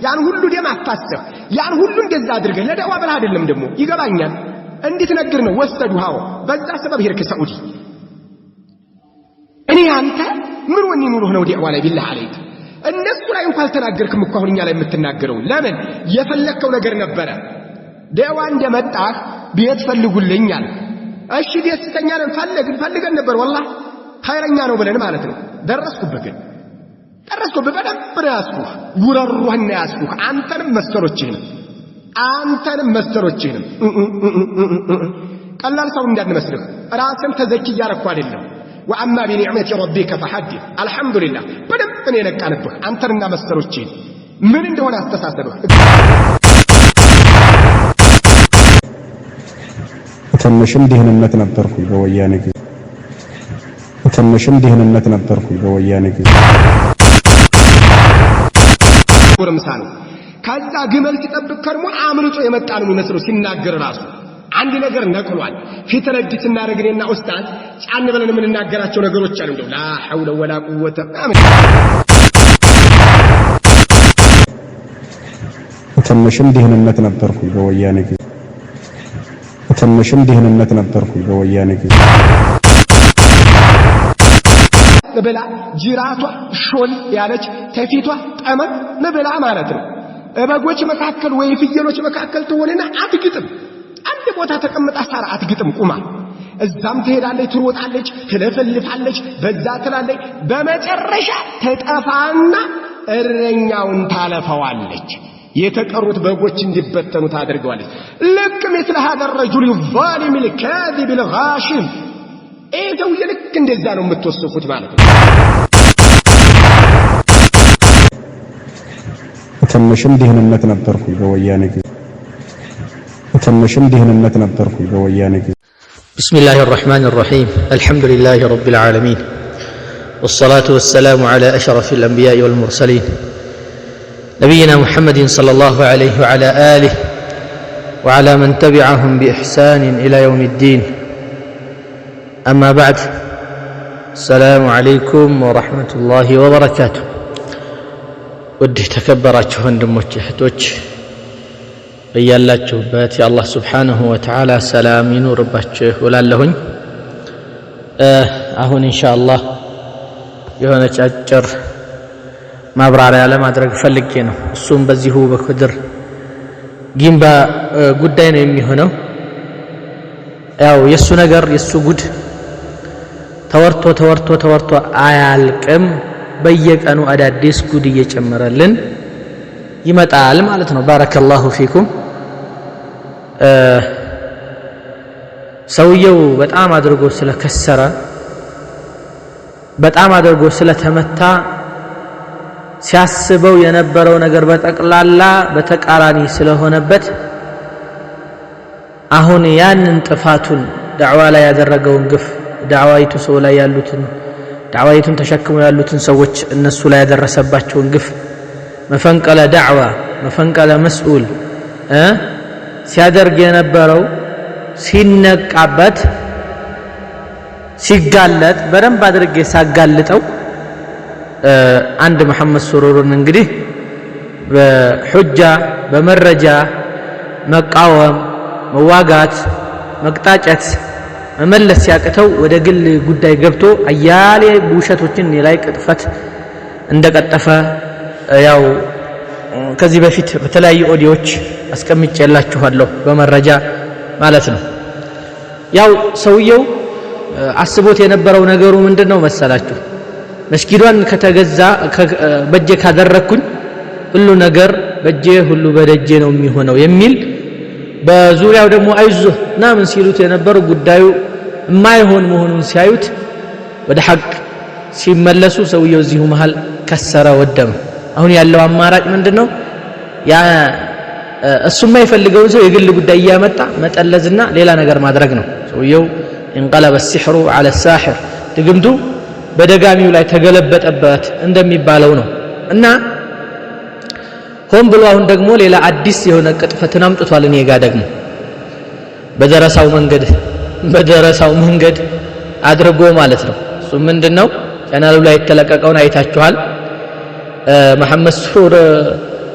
ያን ሁሉ ደም አፋሰህ ያን ሁሉ እንደዛ አድርገህ ለዳዋ ብለህ አይደለም ደግሞ ይገባኛል እንዴት ነገር ነው ወሰዱሃው በዛ ሰበብ ሄርክ ሳዑዲ እኔ አንተ ምን ወኒ ኑሮህ ነው ዳዋ ላይ ቢላህ አለይክ እነሱ ላይ እንኳን ተናገርክም እኮ አሁንኛ ላይ የምትናገረው ለምን የፈለከው ነገር ነበረ ዳዋ እንደመጣህ ቤት ፈልጉልኛል እሺ ደስተኛ ነን ፈልገን ነበር والله ኸይረኛ ነው ብለን ማለት ነው ደረስኩበት በደንብ ያስኩህ ጉረሩህና ያስኩህ አንተንም መስተሮችህንም ቀላል ሰው እንዳትመስልህ ራስን ተዘኪ ያረኩ አይደለም وأما بنعمة ربك فحدث الحمد لله بدم من ينقانبه أنترنا مستروتشين من እንደሆነ አስተሳሰብህ ተመሽም ደህንነት ነበርኩኝ በወያኔ ጊዜ ወርምሳኑ ከዛ ግመል ሲጠብቅ ከርሞ አምልጦ የመጣ ነው የሚመስለው ሲናገር ራሱ አንድ ነገር ነቅሏል ፊት ረድት እናረግኔና ኡስታዝ ጫን ብለን ምን እናገራቸው ነገሮች አሉ ላ ሐውለ ወላ ቁወተ ተመሽም ደህንነት ነበርኩኝ በወያኔ ጊዜ ብላ ጅራቷ ሾል ያለች ተፊቷ ጠመም ብላ ማለት ነው በጎች መካከል ወይ ፍየሎች መካከል ተሆነና አትግጥም አንድ ቦታ ተቀምጣ ሳራ አትግጥም ቁማ እዛም ትሄዳለች ትሮጣለች ትለፈልፋለች በዛ ትላለች በመጨረሻ ተጠፋና እረኛውን ታለፈዋለች የተቀሩት በጎች እንዲበተኑ ታደርገዋለች ልክ مثل هذا الرجل الظالم الكاذب الغاشم እየው ልክ እንደዛ ነው የምትወስፉት ማለት ነው ተመሽም ደህንነት ነበርኩኝ በወያኔ ጊዜ بسم الله الرحمن الرحيم الحمد لله رب العالمين والصلاة والسلام على أشرف الأنبياء والمرسلين نبينا محمد صلى الله عليه وعلى آله وعلى من تبعهم بإحسان إلى يوم الدين أما بعد السلام عليكم ورحمة الله وبركاته ودي تكبراتشو ወንድሞች እህቶች በያላችሁበት የአላህ Subhanahu Wa Ta'ala ሰላም ይኑርባችሁ ወላለሁኝ አሁን ኢንሻአላህ የሆነ ጫጭር ማብራሪያ ለማድረግ ፈልጌ ነው እሱም በዚሁ በኩድር ጊምባ ጉዳይ ነው የሚሆነው ያው የሱ ነገር የሱ ጉድ ተወርቶ አያልቅም በየቀኑ አዳዲስ ጉድ እየጨመረልን ይመጣል ማለት ነው ባረከላሁ ፊኩም ሰውየው በጣም አድርጎ ስለከሰረ በጣም አድርጎ ስለተመታ ሲያስበው የነበረው ነገር በጠቅላላ በተቃራኒ ስለሆነበት አሁን ያንን ጥፋቱን ዳዕዋ ላይ ያደረገውን ግፍ ዳዕዋይቱ ሰው ላይ ያሉትን ዳዕዋይቱን ተሸክመው ያሉትን ሰዎች እነሱ ላይ ያደረሰባቸውን ግፍ መፈንቀለ ዳዕዋ መፈንቀለ መስኡል ሲያደርግ የነበረው ሲነቃበት ሲጋለጥ በደንብ አድርጌ ሳጋልጠው አንድ መሐመድ ሱሩሩን እንግዲህ በሁጃ በመረጃ መቃወም መዋጋት መቅጣጨት መመለስ ሲያቅተው ወደ ግል ጉዳይ ገብቶ አያሌ ውሸቶችን ላይ ቅጥፈት እንደቀጠፈ ያው ከዚህ በፊት በተለያዩ ኦዲዮች አስቀምጬላችኋለሁ በመረጃ ማለት ነው ያው ሰውየው አስቦት የነበረው ነገሩ ምንድነው መሰላችሁ መስጊዷን ከተገዛ በእጄ ካደረኩኝ ሁሉ ነገር በእጄ ሁሉ በደጄ ነው የሚሆነው የሚል በዙሪያው ደግሞ አይዞህ ናምን ሲሉት የነበረው ጉዳዩ የማይሆን መሆኑን ሲያዩት ወደ ሐቅ ሲመለሱ ሰውየው እዚሁ መሃል ከሰረ ወደመ አሁን ያለው አማራጭ ምንድነው ያ እሱ የማይፈልገውን ሰው የግል ጉዳይ ያመጣ መጠለዝና ሌላ ነገር ማድረግ ነው ሰውየው انقلب السحر على الساحر ድግምቱ በደጋሚው ላይ ተገለበጠበት እንደሚባለው ነው እና ሆን ብሎ አሁን ደግሞ ሌላ አዲስ የሆነ ቅጥፈትን አምጥቷል እኔ ጋር ደግሞ በደረሳው መንገድ አድርጎ ማለት ነው እሱ ምንድነው ቻናሉ ላይ ተለቀቀውን አይታችኋል መሐመድ ሱር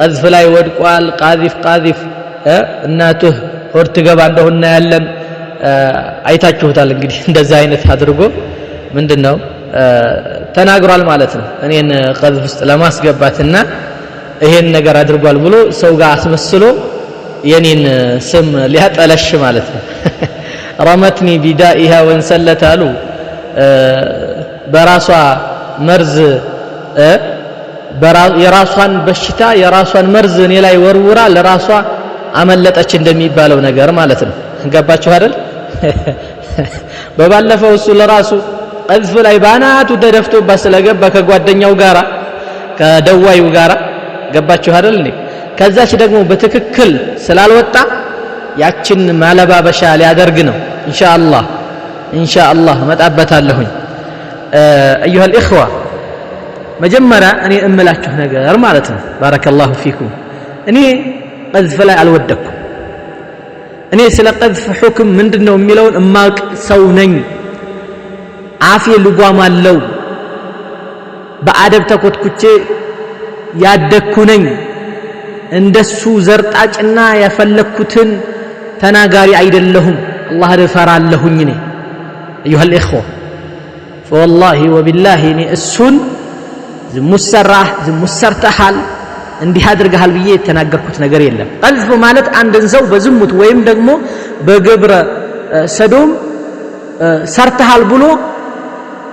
ቀዝፍ ላይ ወድቋል ቃዚፍ እናቱህ ሆድ ትገባ እንደሆነ ያለን አይታችሁታል እንግዲህ እንደዛ አይነት አድርጎ ምንድነው ተናግሯል ማለት ነው እኔን ቀዝፍ ውስጥ ለማስገባትና ይሄን ነገር አድርጓል ብሎ ሰው ጋር አስመስሎ የኔን ስም ሊያጠለሽ ማለት ነው رمتني بدائها وانسلت አሉ በራሷ መርዝ የራሷን በሽታ የራሷን መርዝ እኔ ላይ ወርውራ ለራሷ አመለጠች እንደሚባለው ነገር ማለት ነው ገባችሁ አይደል በባለፈው እሱ ለራሱ ቀዝፍ ላይ ባናቱ ተደፍቶባት ስለገባ ከጓደኛው ጋራ ከደዋዩ ጋራ ገባችሁ አይደል እንዴ ከዛች ደግሞ በትክክል ስላልወጣ ያችን ማለባበሻ ሊያደርግ ነው ኢንሻአላህ መጣበታለሁኝ ايها الاخوه መጀመሪያ እኔ እምላችሁ ነገር ማለት ነው ባረከላሁ ፊኩም እኔ ቀዝፍ ላይ አልወደኩም እኔ ስለ ቀዝፍ ሁክም ምንድነው የሚለውን እማቅ ሰው ነኝ አፌ ልጓም አለው በአደብ ተኮትኩቼ ያደኩ ነኝ እንደሱ ዘርጣጭና ያፈለኩትን ተናጋሪ አይደለሁም አላህ እፈራለሁኝ እኔ ايها الاخوه والله وبالله እኔ እሱን ዝሙሰርተሃል እንዲህ አድርገሃል ብዬ የተናገርኩት ነገር የለም ቀዝፍ ማለት አንድን ሰው በዝሙት ወይም ደግሞ በግብረ ሰዶም ሰርተሃል ብሎ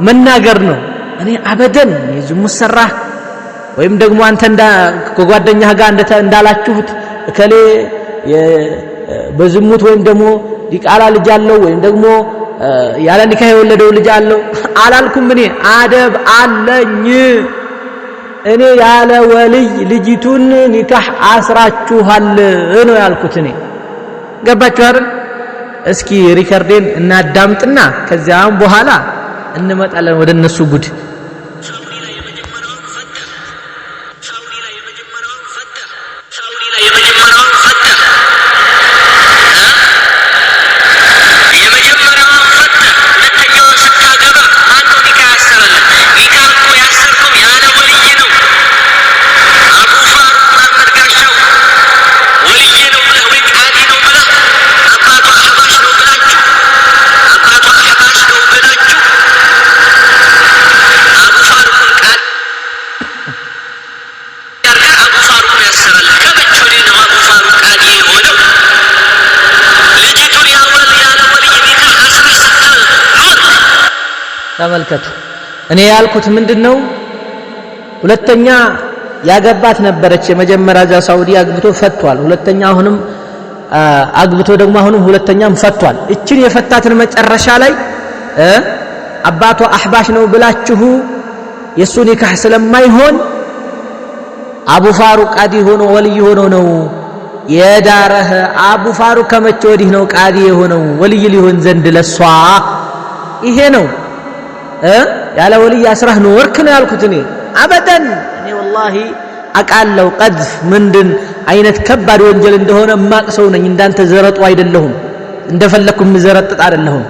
መናገር ነው እኔ አበደን ዝሙት ሰራህ ወይም ደግሞ አንተ ከጓደኛህ ጋር እንዳላችሁት እከሌ በዝሙት ወይም ደግሞ ዲቃላ ልጅ አለው ወይም ደግሞ ያለ ኒካህ የወለደው ልጅ አለው አላልኩም እኔ አደብ አለኝ እኔ ያለ ወልይ ልጅቱን ኒካህ አስራችኋል ነው ያልኩት እኔ ገባችሁ አይደል እስኪ ሪከርዴን እናዳምጥና ከዚያም በኋላ እንመጣለን ወደ እነሱ ጉድ ተመልከቱ እኔ ያልኩት ምንድነው ሁለተኛ ያገባት ነበረች የመጀመሪያ ዛ ሳውዲ አግብቶ ፈቷል ሁለተኛ አሁንም አግብቶ ደግሞ አሁንም ሁለተኛም ፈቷል እቺን የፈታትን መጨረሻ ላይ አባቷ አህባሽ ነው ብላችሁ የሱ ኒካህ ስለማይሆን አቡ ፋሩቅ ቃዲ ሆኖ ወልይ ሆኖ ነው የዳረህ አቡ ፋሩቅ ከመቼ ወዲህ ነው ቃዲ የሆነው ወልይ ሊሆን ዘንድ ለሷ ይሄ ነው ያለ ወልይ አስራህ ነው ወርክ ነው ያልኩት እኔ አበደን እኔ والله አቃለው ቀዝፍ ምንድን አይነት ከባድ ወንጀል እንደሆነ ማቅሰው ነኝ እንዳንተ ዘረጡ አይደለሁም እንደፈለኩም ዘረጥጥ አይደለሁም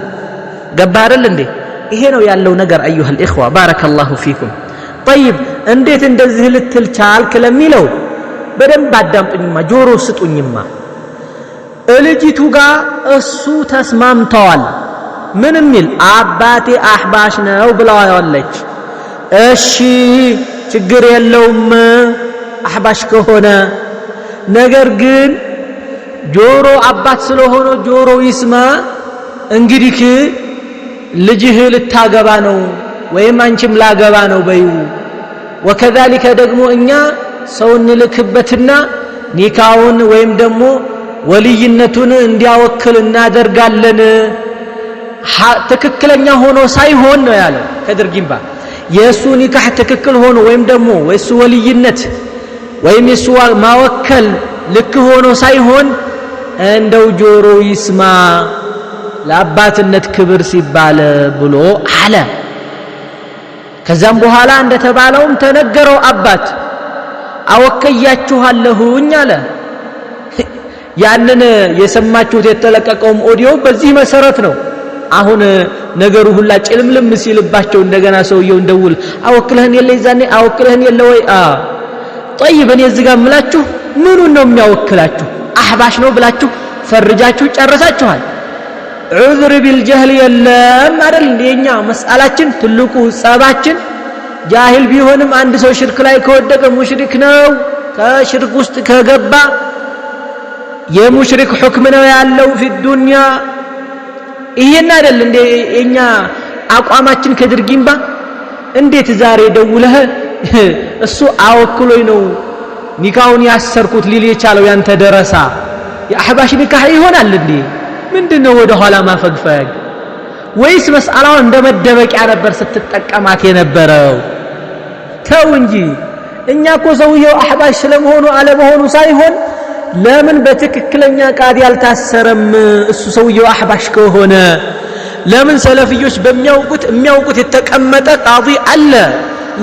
ገባ አይደል እንዴ ይሄ ነው ያለው ነገር ايها الاخوه بارك الله فيكم طيب እንዴት እንደዚህ ልትል ቻልክ ለሚለው በደንብ አዳምጡኝማ ጆሮ ስጡኝማ ልጅቱ ጋር እሱ ተስማምተዋል ምንም ይል አባቴ አህባሽ ነው ብለዋለች እሺ ችግር የለውም አህባሽ ከሆነ ነገር ግን ጆሮ አባት ስለሆነ ጆሮ ይስማ እንግዲህ ልጅህ ልታገባ ነው ወይም አንቺም ላገባ ነው በዩ ወከذلك ደግሞ እኛ ሰውን ልክበትና ኒካውን ወይም ደግሞ ወልይነቱን እንዲያወክል እናደርጋለን ትክክለኛ ሆኖ ሳይሆን ነው ያለው ከድርጊምባ የሱ ኒካህ ትክክል ሆኖ ወይም ደግሞ ወይስ ወልይነት ወይም የሱ ማወከል ልክ ሆኖ ሳይሆን እንደው ጆሮ ይስማ ለአባትነት ክብር ሲባል ብሎ አለ ከዛም በኋላ እንደተባለውም ተነገረው አባት አወከያችኋለሁኝ አለ ያንን የሰማችሁት የተለቀቀውም ኦዲዮ በዚህ መሰረት ነው አሁን ነገሩ ሁላ ጭልምልም ሲልባቸው እንደገና ሰውየው እንደውል አወክለህን የለ ይዛኔ አወክለህን የለ ወይ طيب እኔ እዚህ ጋር ምላችሁ ምኑን ነው የሚያወክላችሁ? አህባሽ ነው ብላችሁ ፈርጃችሁ ጨርሳችኋል። ዑዝር ቢልጀህል የለም አይደል? የኛ መስአላችን ትልቁ ጸባችን ጃሂል ቢሆንም አንድ ሰው ሽርክ ላይ ከወደቀ ሙሽሪክ ነው። ከሽርክ ውስጥ ከገባ የሙሽሪክ ሁክም ነው ያለው في الدنيا። ይሄን አይደል እንዴ የኛ አቋማችን ከድርጊምባ? እንዴት ዛሬ ደውለህ እሱ አወክሎኝ ነው ኒካውን ያሰርኩት ሊል የቻለው ያንተ ደረሳ የአህባሽ ኒካህ ይሆናል እንዴ? ምንድነው ወደ ኋላ ማፈግፈግ? ወይስ መስአላው እንደመደበቂያ ነበር ስትጠቀማት የነበረው? ተው እንጂ እኛ እኮ ሰውየው አህባሽ ስለመሆኑ አለመሆኑ ሳይሆን ለምን በትክክለኛ ቃዲ ያልታሰረም? እሱ ሰውየው አህባሽ ከሆነ ለምን ሰለፊዮች የሚያውቁት የተቀመጠ ቃዲ አለ?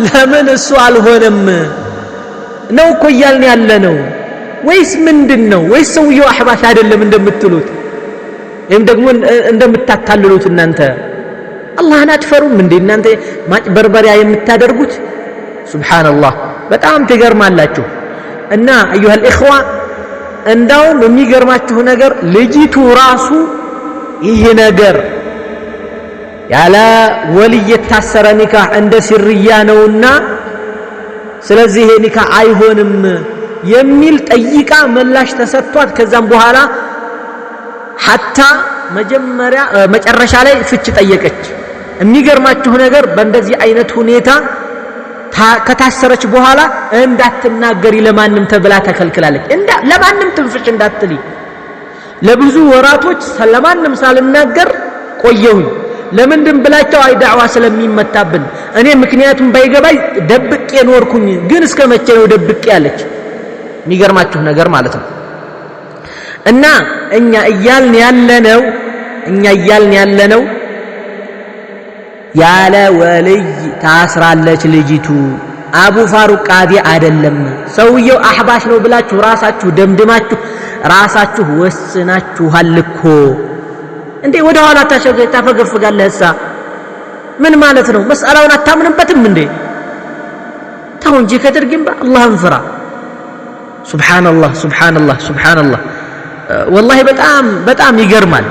ለምን እሱ አልሆነም ነው እኮ እያልን ያለ ነው። ወይስ ምንድነው? ወይስ ሰውየው አህባሽ አይደለም እንደምትሉት ወይም ደግሞ እንደምታታልሉት እናንተ አላህን አትፈሩም እንዴ? እናንተ ማጭበርበሪያ የምታደርጉት ሱብሃንአላህ በጣም ትገርማላችሁ። እና አዩሃ الإخوة እንዳውም የሚገርማችሁ ነገር ልጅቱ ራሱ ይሄ ነገር ያለ ወልይ የታሰረ ኒካህ እንደ ሲርያ ነውና ስለዚህ ይሄ ኒካህ አይሆንም የሚል ጠይቃ ምላሽ ተሰጥቷት ከዛም በኋላ ሐታ መጨረሻ ላይ ፍች ጠየቀች። የሚገርማችሁ ነገር በእንደዚህ አይነት ሁኔታ ከታሰረች በኋላ እንዳትናገሪ ለማንም ተብላ ተከልክላለች። ለማንም ትንፍሽ እንዳትሊ ለብዙ ወራቶች ለማንም ሳልናገር ቆየሁኝ። ለምንድን ብላቸው አይ ዳዕዋ ስለሚመታብን እኔ ምክንያቱም ባይገባይ ደብቄ ኖርኩኝ። ግን እስከ መቼ ነው ደብቄ ያለች? የሚገርማችሁ ነገር ማለት ነው። እና እኛ እያልን ያለነው ያለ ወልይ ታስራለች ልጅቱ። አቡ ፋሩቅ ቃዲ አይደለም። ሰውየው አህባሽ ነው ብላችሁ ራሳችሁ ደምድማችሁ ራሳችሁ ወስናችኋል እኮ። እንዴ ወደ ኋላ ታፈገፍጋለህሳ? ምን ማለት ነው? መስአላውን አታምንበትም እንዴ? ተው እንጂ ከድርጊም አላህን ፍራ። ሱብሃንአላህ ሱብሃንአላህ ሱብሃንአላህ። ወላሂ በጣም ይገርማል።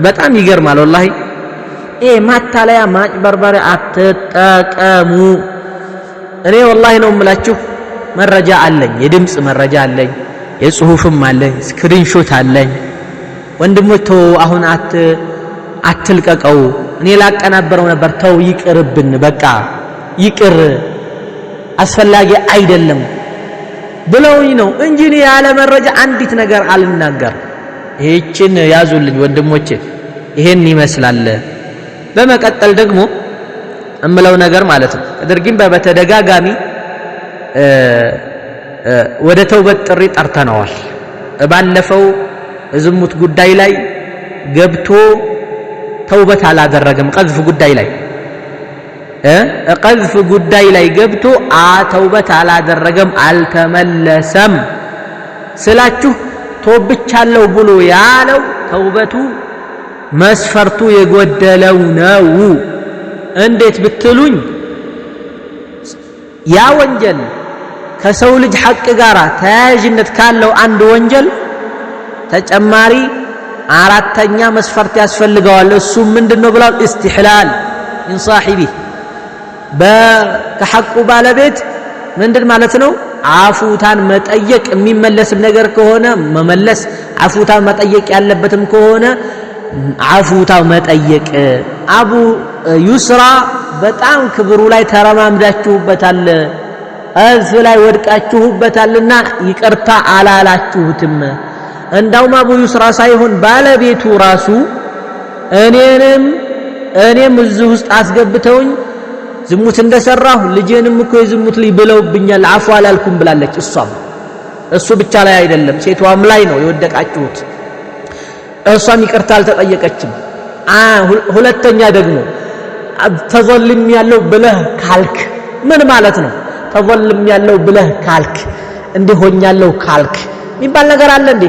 በጣም ይገርማል ወላሂ። ማታለያ ማጭበርበሪያ አትጠቀሙ። እኔ ወላሂ ነው የምላችሁ መረጃ አለኝ፣ የድምጽ መረጃ አለኝ፣ የጽሁፍም አለኝ፣ ስክሪንሾት አለኝ። ወንድሞች ተው አሁን አትልቀቀው። እኔ ላቀናበረው ነበር። ተው ይቅርብን፣ በቃ ይቅር፣ አስፈላጊ አይደለም ብለውኝ ነው እንጂ እኔ ያለ መረጃ አንዲት ነገር አልናገር። ይህችን ያዙልኝ ወንድሞቼ፣ ይሄን ይመስላል። በመቀጠል ደግሞ እምለው ነገር ማለት ነው ከድርጊም በተደጋጋሚ ወደ ተውበት ጥሪ ጠርተነዋል። ባለፈው ዝሙት ጉዳይ ላይ ገብቶ ተውበት አላደረገም። ቀዝፍ ጉዳይ ላይ ገብቶ ተውበት አላደረገም፣ አልተመለሰም ስላችሁ ተውብቻለሁ ብሎ ያለው ተውበቱ መስፈርቱ የጎደለው ነው። እንዴት ብትሉኝ ያ ወንጀል ከሰው ልጅ ሐቅ ጋር ተያያዥነት ካለው አንድ ወንጀል ተጨማሪ አራተኛ መስፈርት ያስፈልገዋል። እሱ ምንድነው ብላል? ኢስቲህላል ሚን صاحبه ከሐቁ ባለቤት ምንድን ማለት ነው? አፉታን መጠየቅ። የሚመለስም ነገር ከሆነ መመለስ፣ አፉታን መጠየቅ ያለበትም ከሆነ አፉታው መጠየቅ። አቡ ዩስራ በጣም ክብሩ ላይ ተረማምዳችሁበታል፣ እዝ ላይ ወድቃችሁበታልና ይቅርታ አላላችሁትም። እንዳውም አቡ ዩስራ ሳይሆን ባለቤቱ ራሱ እኔም እዚህ ውስጥ አስገብተውኝ ዝሙት እንደሰራሁ ልጄንም እኮ የዝሙት ልጅ ብለውብኛል አፉ አላልኩም ብላለች። እሱ ብቻ ላይ አይደለም ሴቷም ላይ ነው የወደቃችሁት። እሷም ይቅርታ አልተጠየቀችም። ሁለተኛ ደግሞ ተዘልም ያለው ብለህ ካልክ ምን ማለት ነው? ተዘልም ያለው ብለህ ካልክ እንዲሆኛለሁ ካልክ የሚባል ነገር አለ እንዴ?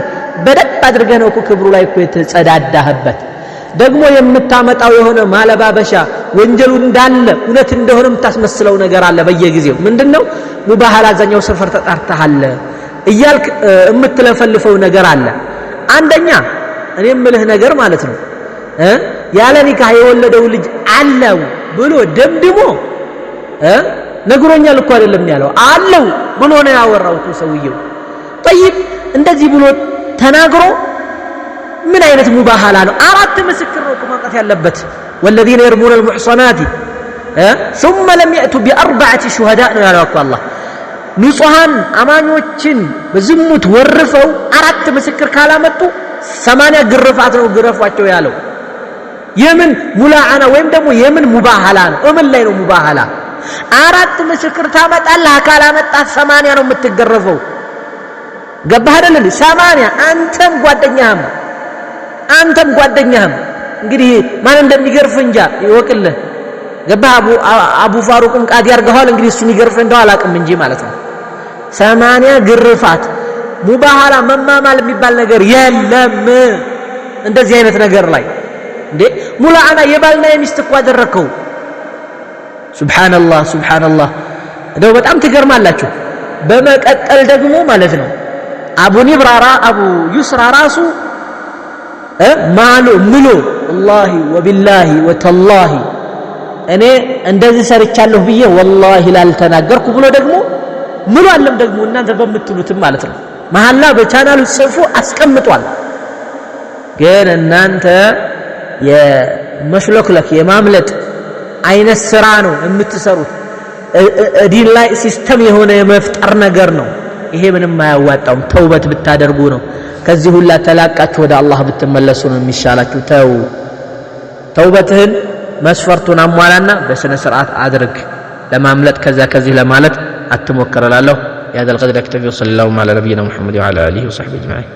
በደብ አድርገህ ነው እኮ ክብሩ ላይ እኮ የተጸዳዳህበት። ደግሞ የምታመጣው የሆነ ማለባበሻ ወንጀሉ እንዳለ እውነት እንደሆነ የምታስመስለው ነገር አለ በየጊዜው ምንድነው ሙባሃል አዛኛው ሰፈር ተጣርተሃል እያልክ የምትለፈልፈው ነገር አለ አንደኛ እኔ የምልህ ነገር ማለት ነው ያለ ኒካህ የወለደው ልጅ አለው ብሎ ደምድሞ ነግሮኛል እኮ አይደለም ያለው አለው ብሎ ነው ያወራው ሰውየው طيب እንደዚህ ብሎ ተናግሮ ምን አይነት ሙባሃላ ነው አራት ምስክር ነው ማቀት ያለበት والذين يرمون المحصنات ثم لم يأتوا بأربعة شهداء قال الله ንጹሃን አማኞችን በዝሙት ወርፈው አራት ምስክር ካላመጡ 80 ግርፋት ነው ግረፏቸው ያለው የምን ሙላዓና ወይም ደግሞ የምን ሙባሃላ ነው እምን ላይ ነው ሙባሃላ አራት ምስክር ታመጣለህ ካላመጣት 80 ነው የምትገረፈው ገባህ አይደል 80 አንተም ጓደኛህም እንግዲህ ማን እንደሚገርፍ እንጃ ይወቅልህ ገባህ አቡ ፋሩቅም ቃዲ ያርገዋል እንግዲህ እሱን ይገርፍ እንደው አላቅም እንጂ ማለት ነው 80 ግርፋት ሙባሃላ መማማል የሚባል ነገር የለም እንደዚህ አይነት ነገር ላይ እንዴ ሙላዓና የባልና የሚስት እኮ አደረከው ሱብሃንአላህ እንደው በጣም ትገርማላችሁ በመቀጠል ደግሞ ማለት ነው አቡ ዩስራ ራሱ ማሉ ምሎ والله وبالله وتالله እኔ እንደዚህ ሰርቻለሁ ብዬ والله ላልተናገርኩ ብሎ ደግሞ ምሎ አለም ደግሞ እናንተ በመትሉትም ማለት ነው መሐላ በቻናሉ ጽፎ አስቀምጧል ግን እናንተ የመሽለክለክ የማምለጥ አይነት ስራ ነው የምትሰሩት ዲን ላይ ሲስተም የሆነ የመፍጠር ነገር ነው ይሄ ምንም አያዋጣውም ተውበት ብታደርጉ ነው ከዚህ ሁላ ተላቃችሁ ወደ አላህ ብትመለሱ ነው የሚሻላችሁ ተውበትህን መስፈርቱን አሟላና በስነ ስርዓት አድርግ ለማምለጥ ከዚህ ለማለት አትሞክራለሁ يا ذا القدر اكتفي وصلى الله على نبينا محمد وعلى اله وصحبه اجمعين